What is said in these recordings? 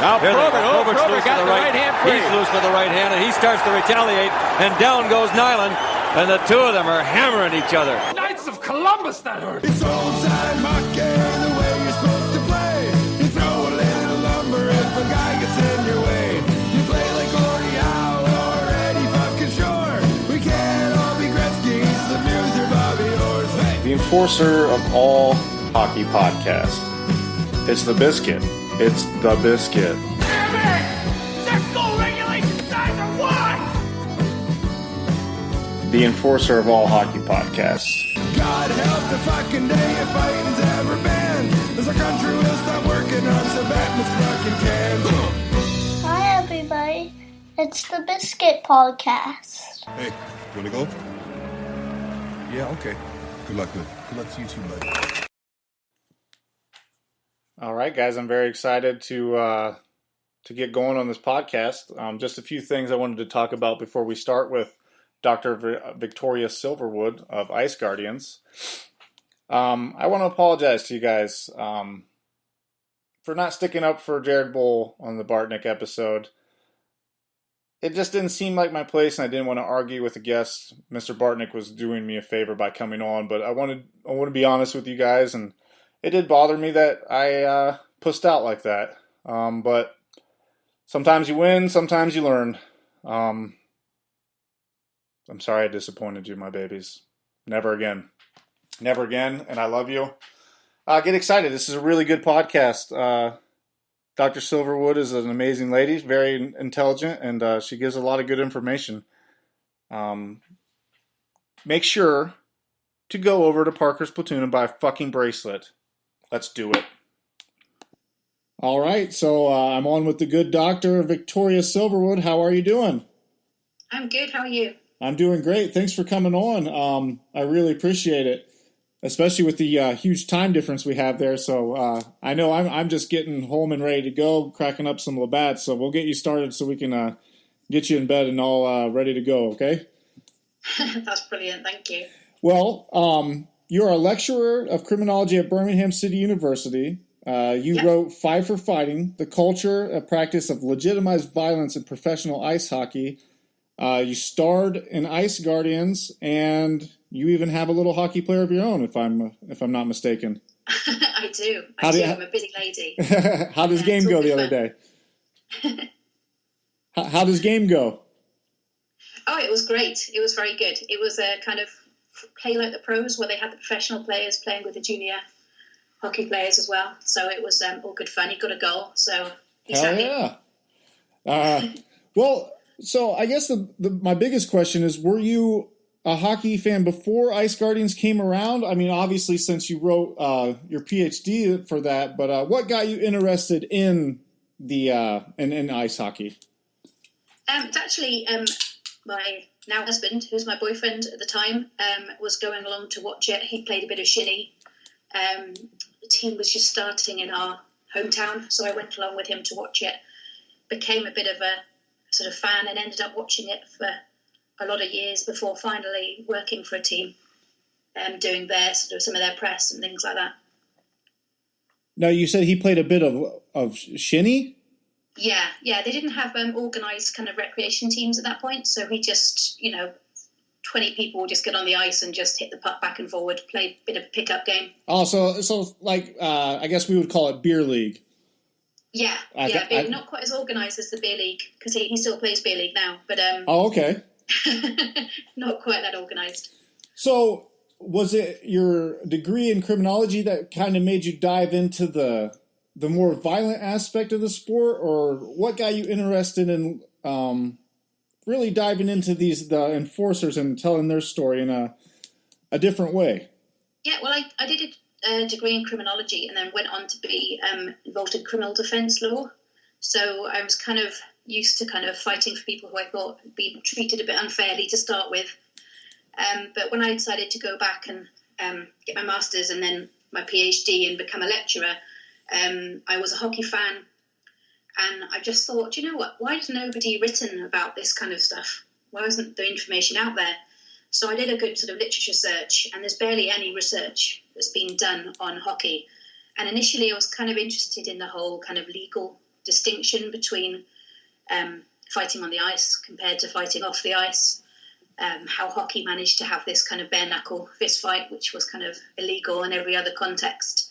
Now Probert got the right hand free. He's loose with the right hand, and he starts to retaliate, and down goes Nyland, and the two of them are hammering each other. Knights of Columbus, that hurt. It's old-time hockey, the way you're supposed to play. You throw a little lumber if a guy gets in your way. You play like Gordie Howe or Eddie fucking Shore. We can't all be Gretzky's, the Muse or Bobby Orr's. Hey. The enforcer of all hockey podcasts. It's the Biscuit. It's the Biscuit. Damn it! Set goal regulation signs are what? The enforcer of all hockey podcasts. God help the fucking day if fighting's ever banned. As our country will stop working on Sabatmas fucking cans. Hi everybody, it's the Biscuit Podcast. Hey, you wanna go? Yeah, okay. Good luck, man. Good luck to you too, buddy. All right, guys, I'm very excited to get going on this podcast. Just a few things I wanted to talk about before we start with Dr. Victoria Silverwood of Ice Guardians. I want to apologize to you guys for not sticking up for Jared Bull on the Bartnick episode. It just didn't seem like my place, and I didn't want to argue with the guest. Mr. Bartnick was doing me a favor by coming on, but I want to be honest with you guys, and it did bother me that I pussed out like that. But sometimes you win, sometimes you learn. I'm sorry I disappointed you, my babies. Never again. Never again, and I love you. Get excited. This is a really good podcast. Dr. Silverwood is an amazing lady, very intelligent, and she gives a lot of good information. Make sure to go over to Parker's Platoon and buy a fucking bracelet. Let's do it. All right, so I'm on with the good Dr. Victoria Silverwood. How are you doing? I'm good. How are you? I'm doing great. Thanks for coming on. I really appreciate it, especially with the huge time difference we have there. So I know I'm just getting home and ready to go, cracking up some Labatt's. So we'll get you started so we can get you in bed and all ready to go, okay? That's brilliant. Thank you. Well, you're a lecturer of criminology at Birmingham City University. You wrote Five for Fighting, The Culture and Practice of Legitimized Violence in Professional Ice Hockey. You starred in Ice Guardians, and you even have a little hockey player of your own, if I'm not mistaken. I do. I'm a busy lady. How does game go the other day? How does game go? Oh, it was great. It was very good. It was a kind of play like the pros, where they had the professional players playing with the junior hockey players as well. So it was all good fun. He got a goal, so he's happy. Yeah. Well, so I guess my biggest question is, were you a hockey fan before Ice Guardians came around? I mean, obviously, since you wrote your PhD for that, but what got you interested in the in ice hockey? It's actually my now husband, who's my boyfriend at the time, was going along to watch it. He played a bit of shinny. The team was just starting in our hometown, so I went along with him to watch it. Became a bit of a sort of fan and ended up watching it for a lot of years before finally working for a team, doing their sort of some of their press and things like that. Now, you said he played a bit of shinny? Yeah. They didn't have organised kind of recreation teams at that point, so he just, 20 people would just get on the ice and just hit the puck back and forward, play a bit of a pickup game. Oh, so like, I guess we would call it beer league. Yeah, not quite as organised as the beer league, because he still plays beer league now, but oh, okay. Not quite that organised. So, was it your degree in criminology that kind of made you dive into the more violent aspect of the sport, or what got you interested in really diving into the enforcers and telling their story in a different way? Yeah, well, I did a degree in criminology and then went on to be involved in criminal defence law. So I was kind of used to kind of fighting for people who I thought had been treated a bit unfairly to start with. But when I decided to go back and get my master's and then my PhD and become a lecturer, I was a hockey fan. And I just thought, you know what, why has nobody written about this kind of stuff? Why isn't the information out there? So I did a good sort of literature search, and there's barely any research that's been done on hockey. And initially I was kind of interested in the whole kind of legal distinction between fighting on the ice compared to fighting off the ice. How hockey managed to have this kind of bare knuckle fist fight, which was kind of illegal in every other context.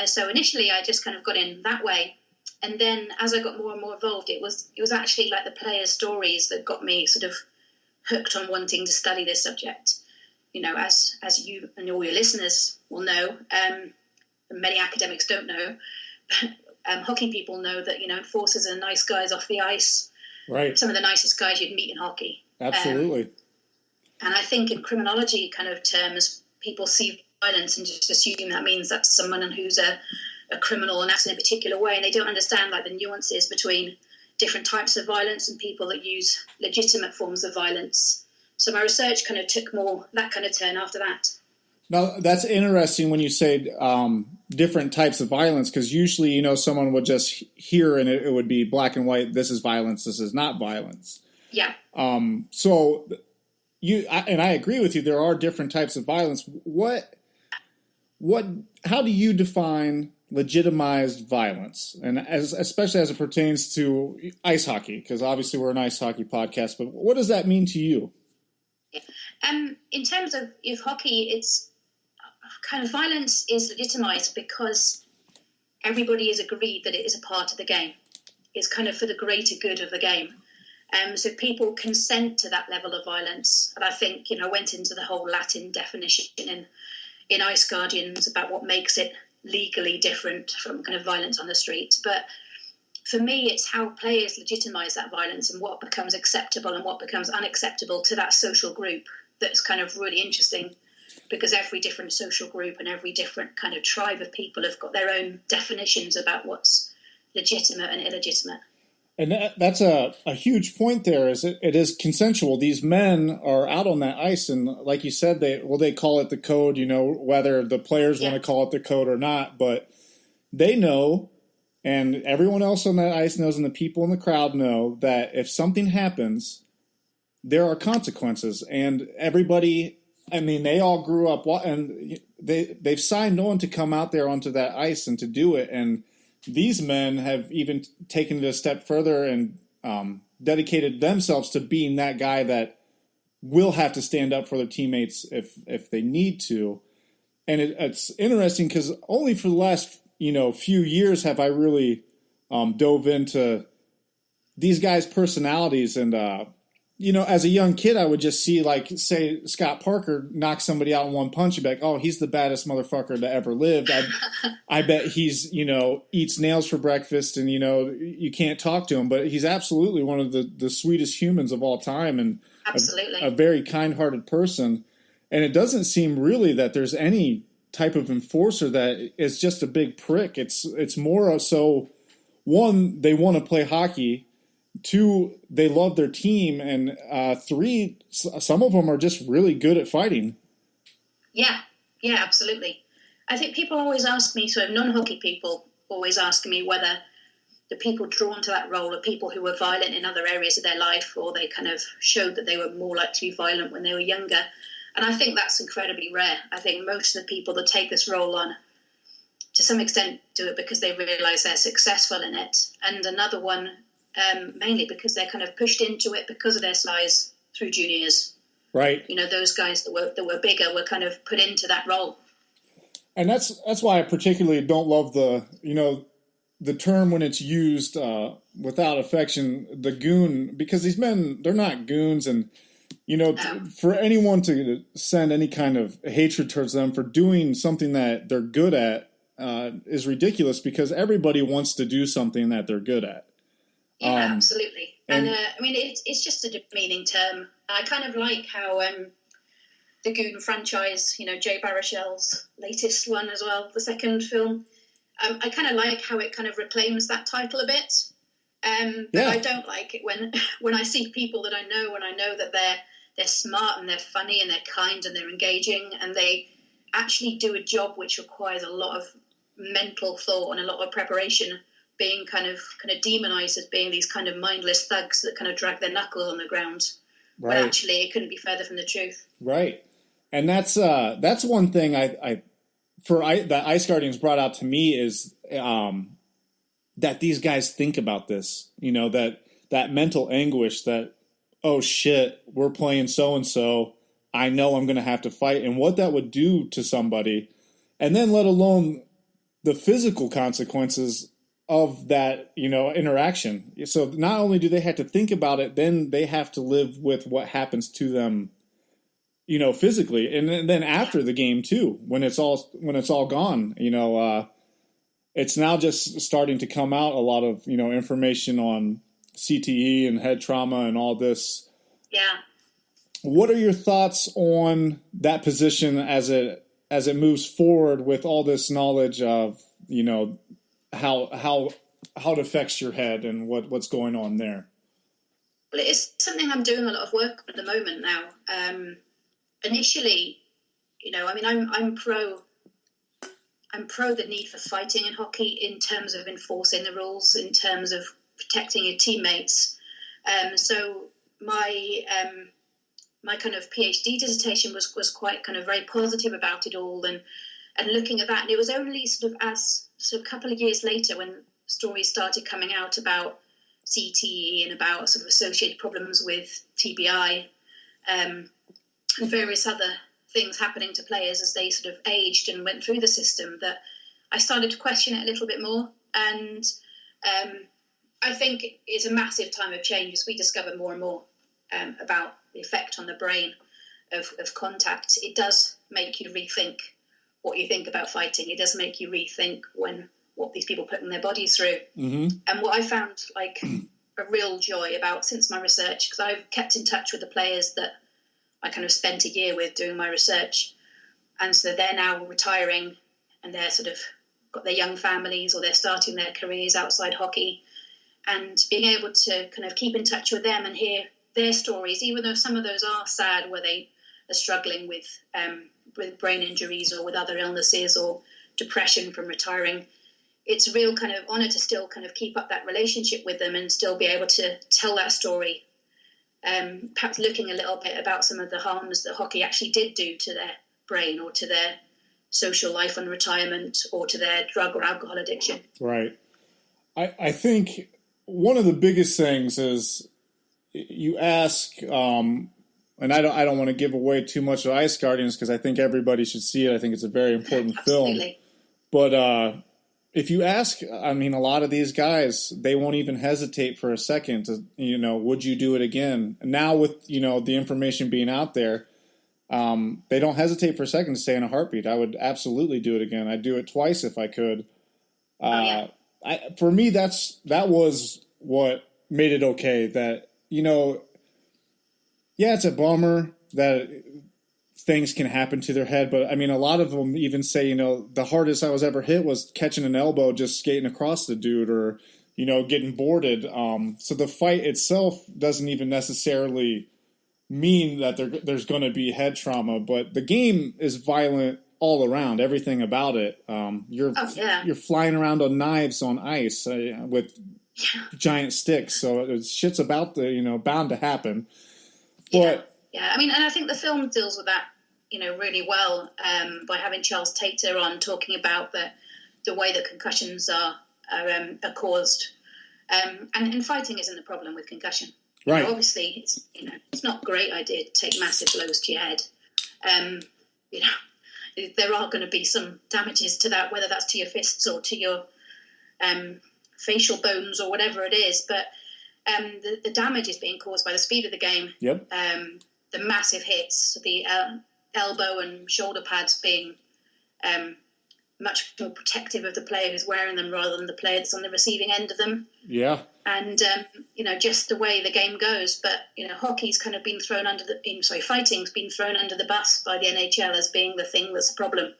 So initially, I just kind of got in that way, and then as I got more and more involved, it was actually like the players' stories that got me sort of hooked on wanting to study this subject. You know, as you and all your listeners will know, and many academics don't know, but hockey people know that, you know, enforcers are nice guys off the ice. Right. Some of the nicest guys you'd meet in hockey. Absolutely. And I think in criminology kind of terms, people see violence and just assume that means that's someone who's a criminal and acts in a particular way, and they don't understand like the nuances between different types of violence and people that use legitimate forms of violence. So my research kind of took more that kind of turn after that. Now, that's interesting when you say different types of violence, because usually, you know, someone would just hear and it would be black and white, this is violence, this is not violence. Yeah. So I agree with you, there are different types of violence. How do you define legitimized violence, and especially as it pertains to ice hockey? Because obviously we're an ice hockey podcast, but what does that mean to you? In terms of hockey, it's kind of violence is legitimized because everybody is agreed that it is a part of the game. It's kind of for the greater good of the game. So people consent to that level of violence. And I think, you know, I went into the whole Latin definition in Ice Guardians about what makes it legally different from kind of violence on the street. But for me, it's how players legitimize that violence and what becomes acceptable and what becomes unacceptable to that social group that's kind of really interesting, because every different social group and every different kind of tribe of people have got their own definitions about what's legitimate and illegitimate. And that's a huge point there, is it is consensual. These men are out on that ice, and like you said, they call it the code, you know, whether the players want to call it the code or not, but they know, and everyone else on that ice knows, and the people in the crowd know, that if something happens, there are consequences. And everybody, I mean, they all grew up, and they've signed on to come out there onto that ice and to do it, and these men have even taken it a step further and dedicated themselves to being that guy that will have to stand up for their teammates if they need to. And it's interesting because only for the last few years have I really dove into these guys' personalities. And as a young kid, I would just see, like, say Scott Parker knock somebody out in one punch and be like, oh, he's the baddest motherfucker that ever lived. I bet he's, eats nails for breakfast and, you can't talk to him. But he's absolutely one of the sweetest humans of all time, and absolutely a very kind-hearted person. And it doesn't seem really that there's any type of enforcer that is just a big prick. It's more so, one, they want to play hockey. Two, they love their team, and three, some of them are just really good at fighting. Yeah, absolutely. I think people always ask me, so non-hockey people always ask me whether the people drawn to that role are people who were violent in other areas of their life, or they kind of showed that they were more likely to be violent when they were younger. And I think that's incredibly rare. I think most of the people that take this role on, to some extent, do it because they realise they're successful in it, and another one mainly because they're kind of pushed into it because of their size through juniors. Right. Those guys that were bigger were kind of put into that role. And that's why I particularly don't love the term when it's used without affection, the goon, because these men, they're not goons. And, for anyone to send any kind of hatred towards them for doing something that they're good at is ridiculous, because everybody wants to do something that they're good at. Yeah, absolutely. And it's just a demeaning term. I kind of like how the Goon franchise, Jay Baruchel's latest one as well, the second film, I kind of like how it kind of reclaims that title a bit. But I don't like it when I see people that I know, and I know that they're smart and they're funny and they're kind and they're engaging, and they actually do a job which requires a lot of mental thought and a lot of preparation, being kind of demonized as being these kind of mindless thugs that kind of drag their knuckles on the ground. Right. But actually, it couldn't be further from the truth. Right. And that's one thing that Ice Guardians brought out to me is that these guys think about this, that mental anguish that, oh shit, we're playing so-and-so, I know I'm going to have to fight, and what that would do to somebody, and then let alone the physical consequences of that, interaction. So not only do they have to think about it, then they have to live with what happens to them, physically, and then after the game too, when it's all gone, it's now just starting to come out a lot of, information on CTE and head trauma and all this. Yeah. What are your thoughts on that position as it moves forward with all this knowledge of, how it affects your head and what's going on there? Well, it is something I'm doing a lot of work on at the moment now. Initially, I'm pro the need for fighting in hockey in terms of enforcing the rules, in terms of protecting your teammates. So my kind of PhD dissertation was quite kind of very positive about it all, and looking at that. And it was only sort of a couple of years later when stories started coming out about CTE and about sort of associated problems with TBI, and various other things happening to players as they sort of aged and went through the system, that I started to question it a little bit more. And I think it's a massive time of change as we discover more and more about the effect on the brain of contact. It does make you rethink what you think about fighting. It does make you rethink what these people put in their bodies through. Mm-hmm. And what I found like a real joy about since my research, because I've kept in touch with the players that I kind of spent a year with doing my research. And so they're now retiring and they're sort of got their young families, or they're starting their careers outside hockey. And being able to kind of keep in touch with them and hear their stories, even though some of those are sad, where they are struggling with brain injuries or with other illnesses or depression from retiring, it's a real kind of honor to still kind of keep up that relationship with them and still be able to tell that story. Perhaps looking a little bit about some of the harms that hockey actually did do to their brain or to their social life on retirement or to their drug or alcohol addiction. Right. I think one of the biggest things is you ask, and I don't want to give away too much of Ice Guardians because I think everybody should see it. I think it's a very important film. But if you ask, I mean, a lot of these guys, they won't even hesitate for a second to, would you do it again? Now with, the information being out there, they don't hesitate for a second to say in a heartbeat, I would absolutely do it again. I'd do it twice if I could. For me, that was what made it okay. That, it's a bummer that things can happen to their head, but I mean, a lot of them even say, the hardest I was ever hit was catching an elbow just skating across the dude, or getting boarded. So the fight itself doesn't even necessarily mean that there's going to be head trauma, but the game is violent all around, everything about it. You're flying around on knives on ice with giant sticks, so shit's about to bound to happen. But yeah, I mean, and I think the film deals with that really well, by having Charles Tater on, talking about the way that concussions are caused, and fighting isn't the problem with concussion. Right. Obviously, it's not a great idea to take massive blows to your head. There are going to be some damages to that, whether that's to your fists or to your facial bones or whatever it is. But the damage is being caused by the speed of the game. Yep. The massive hits, the elbow and shoulder pads being much more protective of the player who's wearing them rather than the player that's on the receiving end of them. Yeah. And, just the way the game goes. But, hockey's kind of been thrown fighting's been thrown under the bus by the NHL as being the thing that's the problem,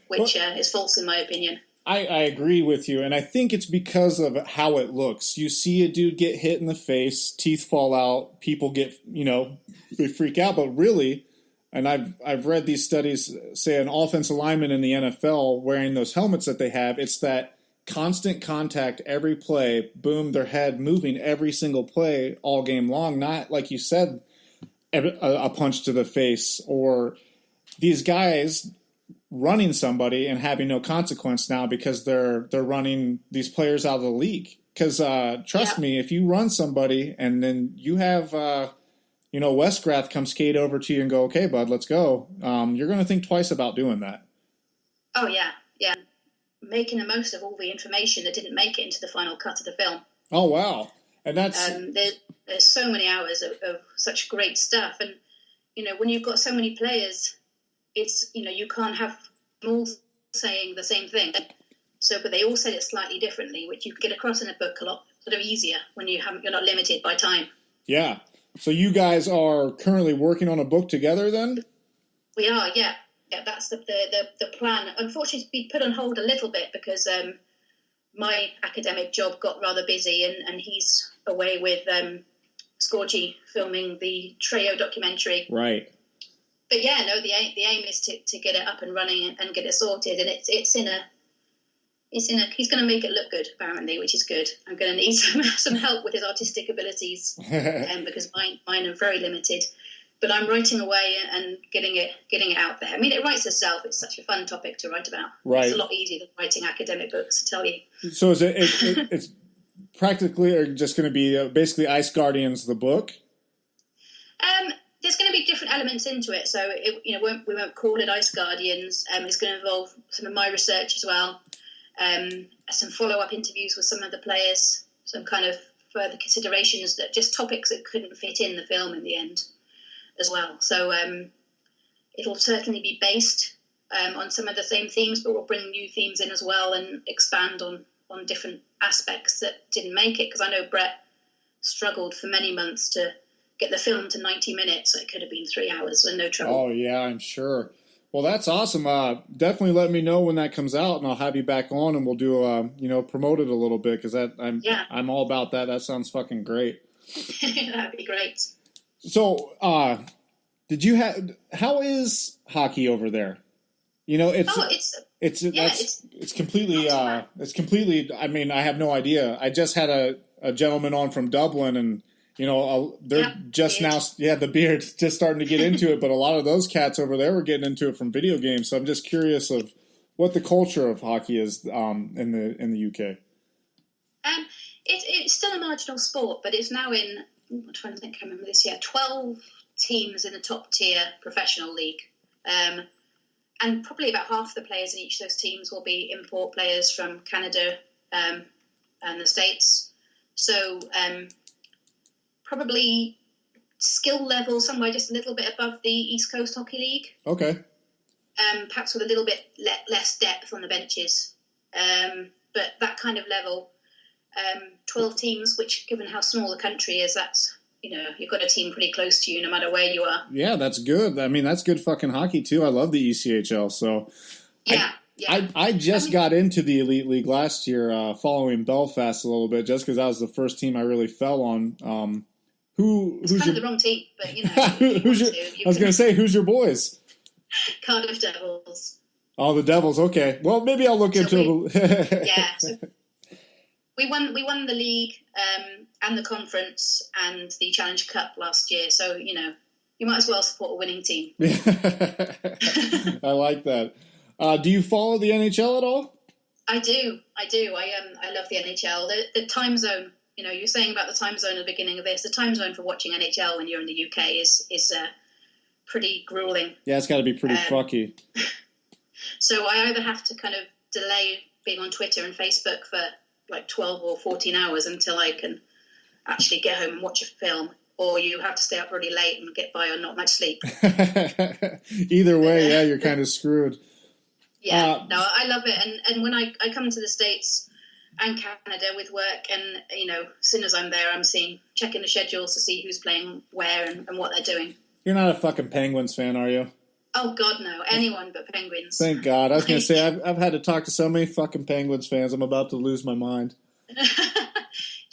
which is false in my opinion. I agree with you, and I think it's because of how it looks. You see a dude get hit in the face, teeth fall out, people get, they freak out, but really, and I've read these studies say an offensive lineman in the NFL wearing those helmets that they have, it's that constant contact every play, boom, their head moving every single play all game long, not, like you said, a punch to the face. Or these guys, running somebody and having no consequence now because they're running these players out of the league. Because trust me, if you run somebody and then you have Westgrath come skate over to you and go, okay, bud, let's go. You're going to think twice about doing that. Oh yeah. Making the most of all the information that didn't make it into the final cut of the film. Oh wow! And that's there's so many hours of such great stuff, and when you've got so many players, it's you can't have them all saying the same thing. So, but they all said it slightly differently, which you can get across in a book a lot sort of easier when you're not limited by time. Yeah. So you guys are currently working on a book together, then? We are, yeah. Yeah, that's the plan. Unfortunately, it's been put on hold a little bit because my academic job got rather busy, and he's away with Scorgi filming the Trejo documentary. Right. But yeah, no, the aim is to get it up and running and get it sorted, and he's going to make it look good, apparently, which is good. I'm going to need some help with his artistic abilities because mine are very limited. But I'm writing away and getting it out there. I mean, it writes itself. It's such a fun topic to write about. Right. It's a lot easier than writing academic books, I tell you. So is it's practically just going to be basically Ice Guardians, the book? There's going to be different elements into it. So we won't call it Ice Guardians. It's going to involve some of my research as well. Some follow-up interviews with some of the players. Some kind of further considerations that just topics that couldn't fit in the film in the end. As well, so it'll certainly be based on some of the same themes, but we'll bring new themes in as well and expand on different aspects that didn't make it. Because I know Brett struggled for many months to get the film to 90 minutes, so it could have been 3 hours with no trouble. Oh yeah, I'm sure. Well, that's awesome. Definitely let me know when that comes out, and I'll have you back on, and we'll do promote it a little bit because I'm all about that. That sounds fucking great. That'd be great. So, how is hockey over there? It's completely, I mean, I have no idea. I just had a gentleman on from Dublin and, they're just now, the beard just starting to get into it, but a lot of those cats over there were getting into it from video games. So I'm just curious of what the culture of hockey is, in the UK. It's still a marginal sport, but it's now in, I'm trying to think, I remember this year, 12 teams in the top tier professional league. And probably about half the players in each of those teams will be import players from Canada and the States. So probably skill level somewhere just a little bit above the East Coast Hockey League. Okay. Perhaps with a little bit less depth on the benches. But that kind of level. 12 teams, which given how small the country is, that's, you've got a team pretty close to you no matter where you are. Yeah, that's good. I mean, that's good fucking hockey too. I love the ECHL. So yeah. I got into the Elite League last year, following Belfast a little bit, just because that was the first team I really fell on. Who's kind of the wrong team, but who's your boys? Cardiff Devils. Oh, the Devils. Okay. Well, maybe I'll look into it. Yeah. So we won the league and the conference and the Challenge Cup last year. So, you might as well support a winning team. I like that. Do you follow the NHL at all? I do. I love the NHL. The time zone, you're saying about the time zone at the beginning of this. The time zone for watching NHL when you're in the UK is pretty grueling. Yeah, it's got to be pretty fucky. So I either have to kind of delay being on Twitter and Facebook for like 12 or 14 hours until I can actually get home and watch a film, or you have to stay up really late and get by on not much sleep. Either way, you're kind of screwed. Yeah, no, I love it. And when I come to the States and Canada with work, and, as soon as I'm there, I'm checking the schedules to see who's playing where and what they're doing. You're not a fucking Penguins fan, are you? Oh, God, no. Anyone but Penguins. Thank God. I was going to say, I've had to talk to so many fucking Penguins fans. I'm about to lose my mind. Do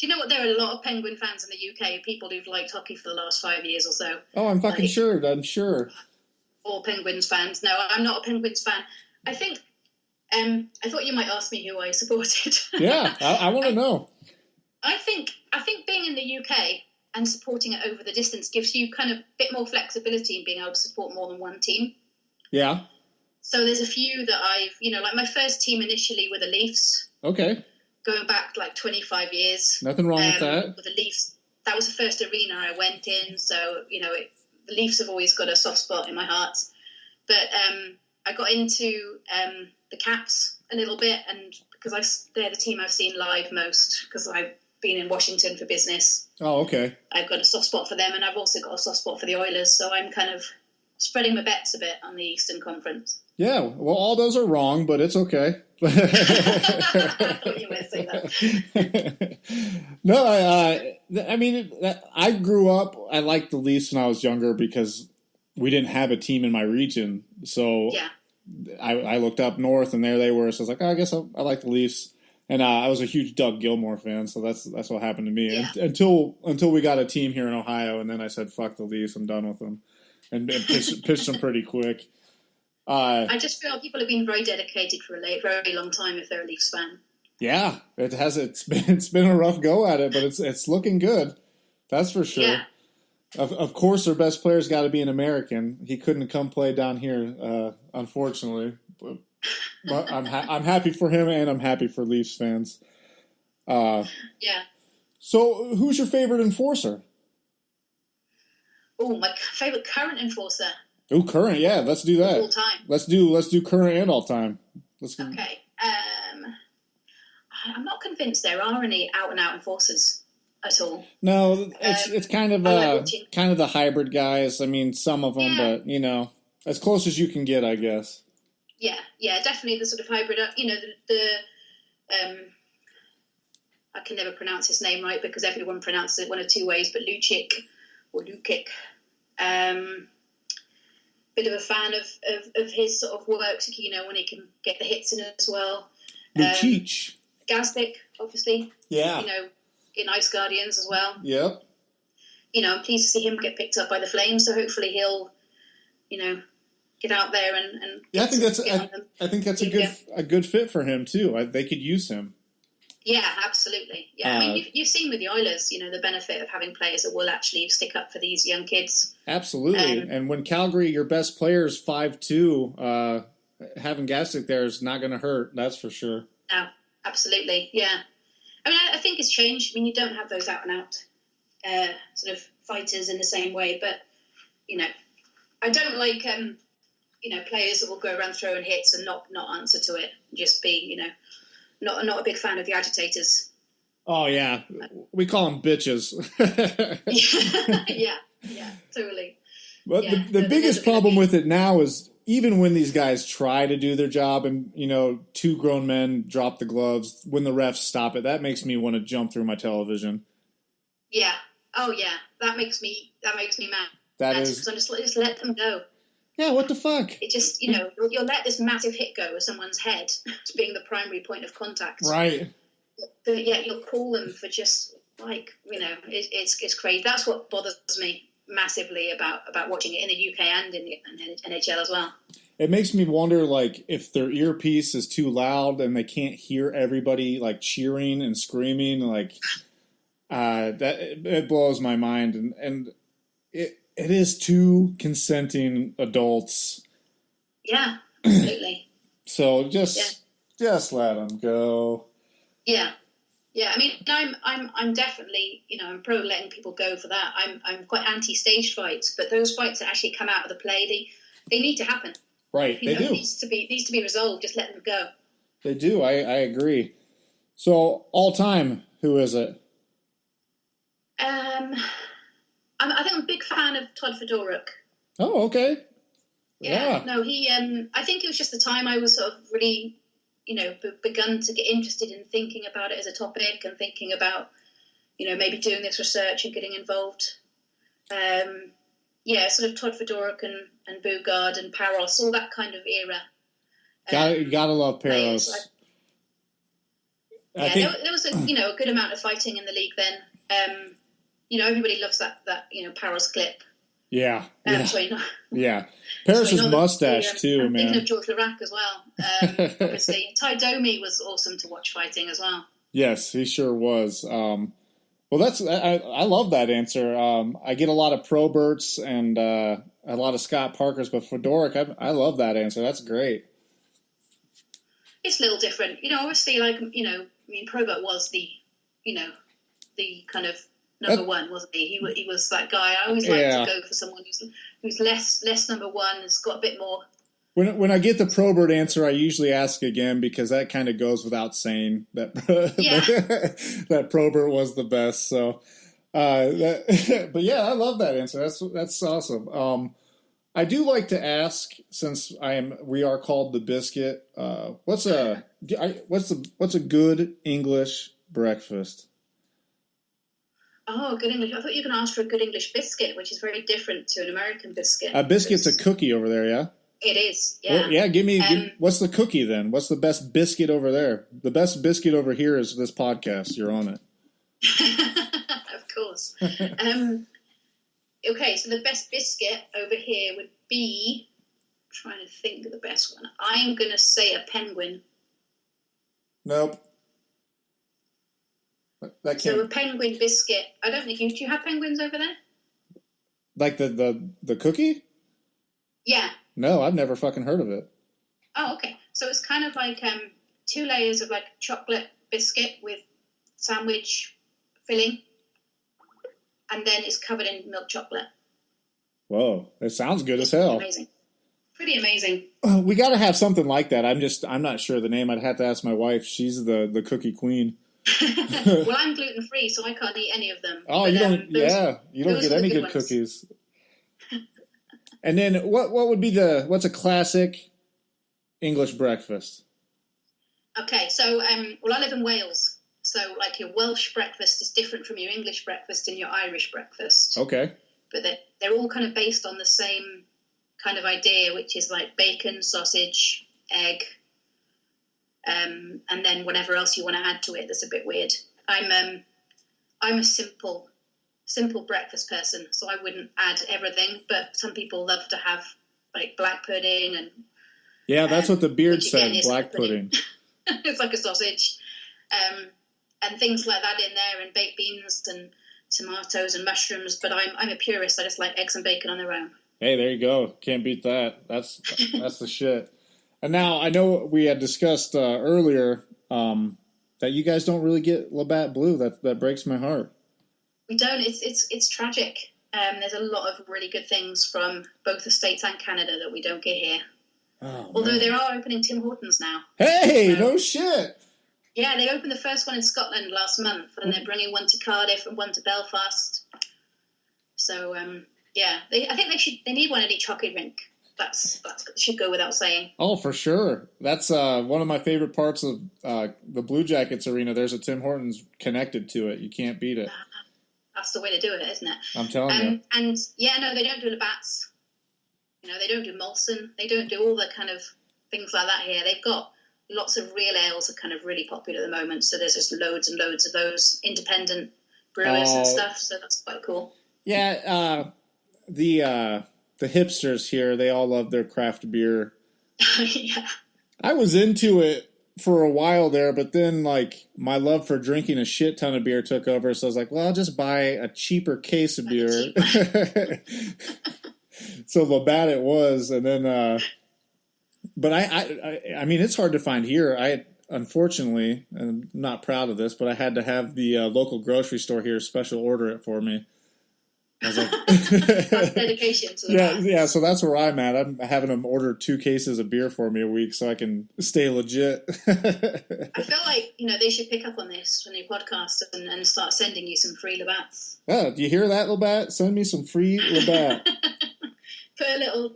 you know what? There are a lot of Penguin fans in the UK, people who've liked hockey for the last 5 years or so. Oh, I'm fucking sure. I'm sure. All Penguins fans. No, I'm not a Penguins fan. I think, I thought you might ask me who I supported. Yeah, I want to know. I think being in the UK and supporting it over the distance gives you kind of a bit more flexibility in being able to support more than one team. Yeah. So there's a few that I've, like my first team initially were the Leafs. Okay. Going back like 25 years. Nothing wrong with that. With the Leafs, that was the first arena I went in. So, the Leafs have always got a soft spot in my heart. But I got into the Caps a little bit, and because they're the team I've seen live most, because I've been in Washington for business. Oh, okay. I've got a soft spot for them, and I've also got a soft spot for the Oilers. So I'm kind of spreading my bets a bit on the Eastern Conference. Yeah, well, all those are wrong, but it's okay. I thought you might say that. No, I mean, I grew up, I liked the Leafs when I was younger because we didn't have a team in my region. So Yeah. I looked up north, and there they were. So I was like, I guess I like the Leafs. And I was a huge Doug Gilmour fan, so that's what happened to me. Yeah. Until we got a team here in Ohio, and then I said, fuck the Leafs, I'm done with them. And pitched them pretty quick. I just feel people have been very dedicated for a very long time if they're a Leafs fan. Yeah, it has. It's been a rough go at it, but it's looking good. That's for sure. Yeah. Of course, their best player's got to be an American. He couldn't come play down here, unfortunately. But I'm happy for him, and I'm happy for Leafs fans. Yeah. So, who's your favorite enforcer? Oh, my favorite current enforcer. Oh, current, yeah. Let's do that. All time. Let's do current and all time. Okay. I'm not convinced there are any out-and-out enforcers at all. No, it's kind of the hybrid guys. I mean, some of them, Yeah. but as close as you can get, I guess. Yeah, definitely the sort of hybrid. I can never pronounce his name right because everyone pronounces it one of two ways, but Lucic or Lukic. Bit of a fan of his sort of works, when he can get the hits in as well. Lucic. Gazdic, obviously. Yeah. In Ice Guardians as well. Yep. I'm pleased to see him get picked up by the Flames, so hopefully he'll, get out there and yeah, I think that's a good fit for him too. They could use him. Yeah, absolutely. Yeah, I mean, you've seen with the Oilers, the benefit of having players that will actually stick up for these young kids. Absolutely. And when Calgary, your best player is 5'2", having Gazdic there is not going to hurt. That's for sure. No, absolutely. Yeah. I mean, I think it's changed. I mean, you don't have those out and out sort of fighters in the same way, but I don't like players that will go around throwing hits and not answer to it. Just be not a big fan of the agitators. Oh yeah, we call them bitches. yeah, totally. But yeah, the biggest problem with it now is even when these guys try to do their job and two grown men drop the gloves, when the refs stop it, that makes me want to jump through my television. Yeah. Oh yeah, that makes me mad. Just let them go. Yeah, what the fuck? It just, you'll let this massive hit go with someone's head as being the primary point of contact. Right. But yet you'll call them for just, it's crazy. That's what bothers me massively about watching it in the UK and in the NHL as well. It makes me wonder, if their earpiece is too loud and they can't hear everybody, cheering and screaming, that it blows my mind. And it is two consenting adults. Yeah, absolutely. So just let them go. Yeah. I mean, I'm definitely, I'm pro letting people go for that. I'm quite anti staged fights, but those fights that actually come out of the play, they need to happen. Right, they do. Needs to be resolved. Just let them go. They do. I agree. So all time, who is it? I think I'm a big fan of Todd Fedoruk. Oh, okay. Yeah. No, he. I think it was just the time I was sort of really, begun to get interested in thinking about it as a topic and thinking about, maybe doing this research and getting involved. Sort of Todd Fedoruk and Bugard and Paros, all that kind of era. Gotta love Paros. There was a good amount of fighting in the league then. Everybody loves that Paros clip. Yeah. Yeah. Paros's mustache too, man. Thinking of George Larac as well. Obviously, Ty Domi was awesome to watch fighting as well. Yes, he sure was. Well, I love that answer. I get a lot of Proberts and a lot of Scott Parkers, but Fedoric, I love that answer. That's great. It's a little different. Obviously, Probert was the kind of number one, wasn't he? He was that guy. I always like to go for someone who's less number one, has got a bit more. When I get the Probert answer, I usually ask again because that kind of goes without saying that that Probert was the best. So, but yeah, I love that answer. That's awesome. I do like to ask, since we are called the Biscuit. What's a good English breakfast? Oh, good English. I thought you were going to ask for a good English biscuit, which is very different to an American biscuit. A biscuit's a cookie over there, yeah? It is, yeah. Well, yeah, give me what's the cookie then? What's the best biscuit over there? The best biscuit over here is this podcast. You're on it. Of course. Okay, so the best biscuit over here would be, I'm trying to think of the best one. I'm going to say a penguin. Nope. That can't. So a penguin biscuit. I don't think do you have penguins over there? Like the cookie? Yeah. No, I've never fucking heard of it. Oh, okay. So it's kind of like 2 layers of like chocolate biscuit with sandwich filling, and then it's covered in milk chocolate. Whoa, it sounds good as hell. Amazing. Pretty amazing. We got to have something like that. I'm not sure the name. I'd have to ask my wife. She's the cookie queen. Well, I'm gluten free, so I can't eat any of them. Oh, but, you don't. You don't get any good cookies. And then what would be what's a classic English breakfast? Okay, so I live in Wales, so like your Welsh breakfast is different from your English breakfast and your Irish breakfast. Okay. But they're all kind of based on the same kind of idea, which is like bacon, sausage, egg, and then whatever else you want to add to it that's a bit weird. I'm a simple breakfast person, so I wouldn't add everything, but some people love to have like black pudding and that's what the beard said, black pudding. It's like a sausage, and things like that in there, and baked beans and tomatoes and mushrooms, but I'm a purist. I just like eggs and bacon on their own. Hey, there you go. Can't beat that. That's the shit. And now I know we had discussed earlier that you guys don't really get Labatt Blue. That breaks my heart. We don't. It's tragic. There's a lot of really good things from both the States and Canada that we don't get here. Oh, although man. they are opening Tim Hortons now. Hey, no shit. Yeah, they opened the first one in Scotland last month, and they're bringing one to Cardiff and one to Belfast. So, I think they need one at each hockey rink. That should go without saying. Oh, for sure. That's one of my favorite parts of the Blue Jackets arena. There's a Tim Hortons connected to it. You can't beat it. That's the way to do it, isn't it? I'm telling you. And no, they don't do Labatt's. They don't do Molson. They don't do all the kind of things like that here. They've got lots of real ales are kind of really popular at the moment. So there's just loads and loads of those independent brewers and stuff. So that's quite cool. Yeah, the hipsters here, they all love their craft beer. Yeah. I was into it for a while there, but then like my love for drinking a shit ton of beer took over. So I was like, well, I'll just buy a cheaper case of beer. So Labatt it was, and then, but I mean, it's hard to find here. Unfortunately, and I'm not proud of this, but I had to have the local grocery store here special order it for me. I was like, that's dedication to that. Yeah. So that's where I'm at. I'm having them order 2 cases of beer for me a week so I can stay legit. I feel like they should pick up on this when they podcast and start sending you some free Labatts. Oh, do you hear that, Labatt? Send me some free Labatt.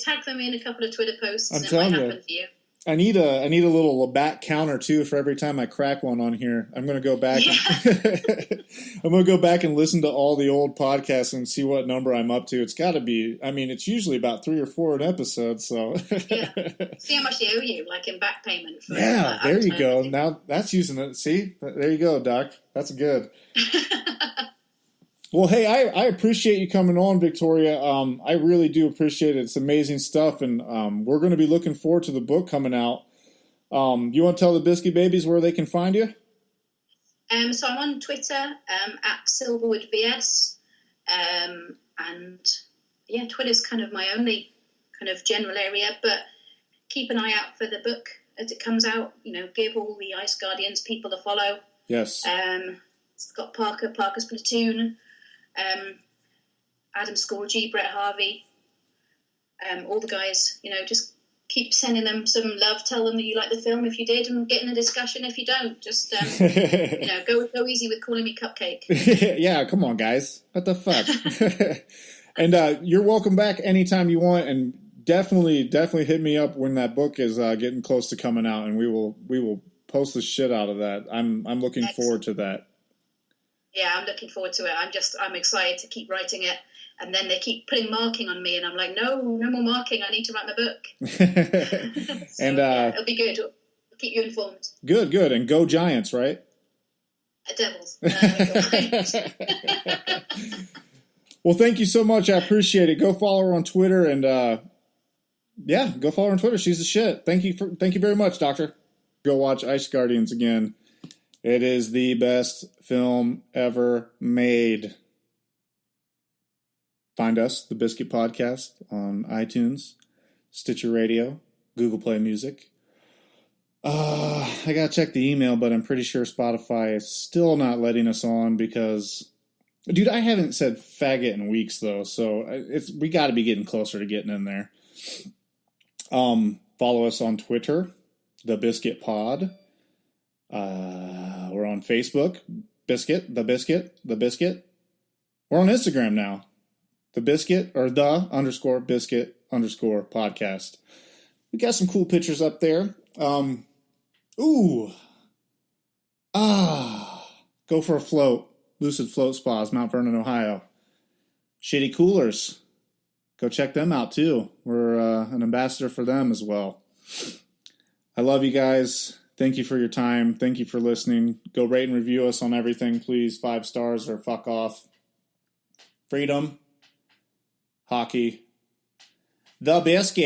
Tag them in a couple of Twitter posts. I'm and telling it might happen for you. I need a little Labatt counter too for every time I crack one on here. I'm going to go back. I'm going to go back and listen to all the old podcasts and see what number I'm up to. It's got to be. I mean, it's usually about 3 or 4 an episode. So yeah, see how much they owe you, like in back payment. For, yeah, there you go. Now that's using it. See, there you go, Doc. That's good. Well, hey, I appreciate you coming on, Victoria. I really do appreciate it. It's amazing stuff, and we're going to be looking forward to the book coming out. You want to tell the Biscuit Babies where they can find you? So I'm on Twitter at Silverwood VS, and yeah, Twitter's kind of my only kind of general area, but keep an eye out for the book as it comes out. Give all the Ice Guardians people a follow. Yes. It's got Parker's Platoon, Adam Scorgie, Brett Harvey, all the guys. Just keep sending them some love. Tell them that you like the film if you did, and get in a discussion if you don't. Just go easy with calling me Cupcake. Yeah, come on, guys. What the fuck? And you're welcome back anytime you want, and definitely hit me up when that book is getting close to coming out, and we will post the shit out of that. I'm looking forward to that. Yeah, I'm looking forward to it. I'm excited to keep writing it, and then they keep putting marking on me, and I'm like, no more marking. I need to write my book. So, and it'll be good. I'll keep you informed. Good, and go Giants, right? Devils. Well, thank you so much. I appreciate it. Go follow her on Twitter, and go follow her on Twitter. She's the shit. Thank you very much, Doctor. Go watch Ice Guardians again. It is the best film ever made. Find us, The Biscuit Podcast, on iTunes, Stitcher Radio, Google Play Music. I gotta check the email, but I'm pretty sure Spotify is still not letting us on because, dude, I haven't said faggot in weeks though, so we got to be getting closer to getting in there. Follow us on Twitter, The Biscuit Pod. We're on Facebook, The Biscuit. We're on Instagram now, The Biscuit, or _Biscuit _podcast. We got some cool pictures up there. Go for a float. Lucid Float Spas, Mount Vernon, Ohio. Shitty Coolers. Go check them out too. We're an ambassador for them as well. I love you guys. Thank you for your time. Thank you for listening. Go rate and review us on everything, please. 5 stars or fuck off. Freedom. Hockey. The Biscuit.